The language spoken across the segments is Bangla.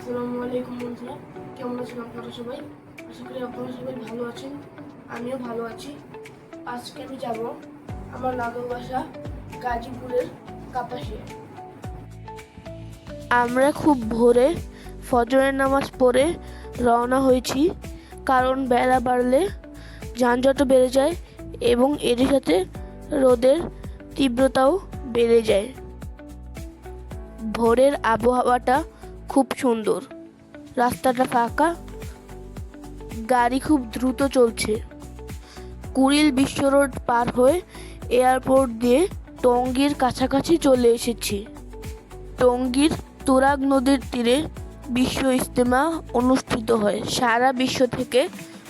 আসসালামু আলাইকুম বন্ধুরা, কেমন আছেন আপনারা সবাই? আশা করি আপনারা সবাই ভালো আছেন, আমিও ভালো আছি। আজকে আমি যাব আমার নানুর বাসা গাজীপুরের কাপাসিয়া। আমরা খুব ভোরে ফজরের নামাজ পড়ে রওনা হয়েছি, কারণ বেলা বাড়লে যানজটও বেড়ে যায় এবং এর সাথে রোদের তীব্রতাও বেড়ে যায়। ভোরের আবহাওয়াটা খুব সুন্দর, রাস্তাটা ফাঁকা, গাড়ি খুব দ্রুত চলছে। কুড়িল বিশ্ব রোড পার হয়ে এয়ারপোর্ট দিয়ে টঙ্গীর কাছাকাছি চলে এসেছি। টঙ্গীর তুরাগ নদীর তীরে বিশ্ব ইজতেমা অনুষ্ঠিত হয়। সারা বিশ্ব থেকে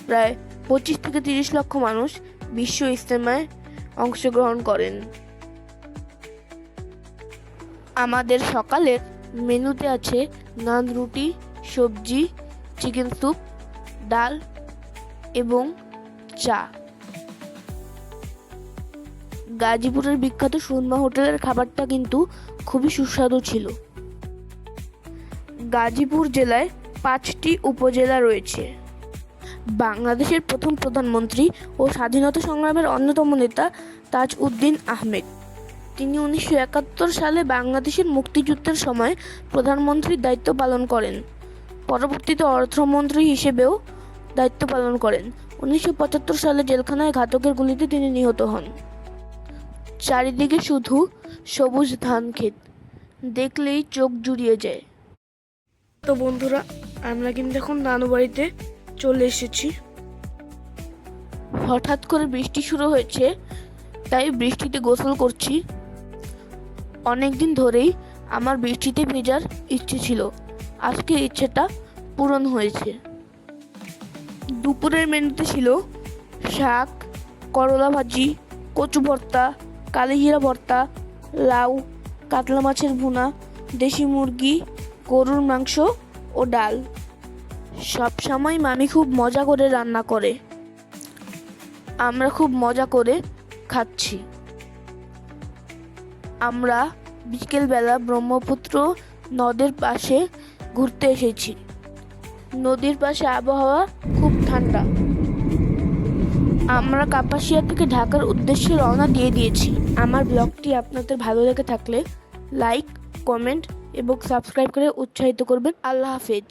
প্রায় 25 থেকে 30 লক্ষ মানুষ বিশ্ব ইজতেমায় অংশগ্রহণ করেন। আমাদের সকালের মেনুতে আছে নান, রুটি, সবজি, চিকেন স্যুপ, ডাল এবং চা। গাজীপুরের বিখ্যাত সুরমা হোটেলের খাবারটা কিন্তু খুবই সুস্বাদু ছিল। গাজীপুর জেলায় 5টি উপজেলা রয়েছে। বাংলাদেশের প্রথম প্রধানমন্ত্রী ও স্বাধীনতা সংগ্রামের অন্যতম নেতা তাজউদ্দিন আহমেদ। তিনি 1971 সালে বাংলাদেশের মুক্তিযুদ্ধের সময় প্রধানমন্ত্রীর দায়িত্ব পালন করেন। পরবর্তীতে অর্থমন্ত্রী হিসেবেও দায়িত্ব পালন করেন। 1975 সালে জেলখানায় ঘাতকের গুলিতে তিনি নিহত হন। চারিদিকে শুধু সবুজ ধান ক্ষেত, দেখলেই চোখ জুড়িয়ে যায়। তো বন্ধুরা, আমরা কিন্তু এখন নানু বাড়িতে চলে এসেছি। হঠাৎ করে বৃষ্টি শুরু হয়েছে, তাই বৃষ্টিতে গোসল করছি। অনেকদিন ধরেই আমার বৃষ্টিতে ভেজার ইচ্ছে ছিল, আজকে ইচ্ছেটা পূরণ হয়েছে। দুপুরের মেনুতে ছিল শাক, করলা ভাজি, কচু ভর্তা, কালিজিরা ভর্তা, লাউ, কাতলা মাছের ভুনা, দেশি মুরগি, গরুর মাংস ও ডাল। সব সময় মামি খুব মজা করে রান্না করে, আমরা খুব মজা করে খাচ্ছি। আমরা বিকেলবেলা ব্রহ্মপুত্র নদের পাশে ঘুরতে এসেছি। নদীর পাশে আবহাওয়া খুব ঠান্ডা। আমরা কাপাসিয়া থেকে ঢাকার উদ্দেশ্যে রওনা দিয়ে দিয়েছি। আমার ব্লগটি আপনাদের ভালো লেগে থাকলে লাইক, কমেন্ট এবং সাবস্ক্রাইব করে উৎসাহিত করবেন। আল্লাহ হাফেজ।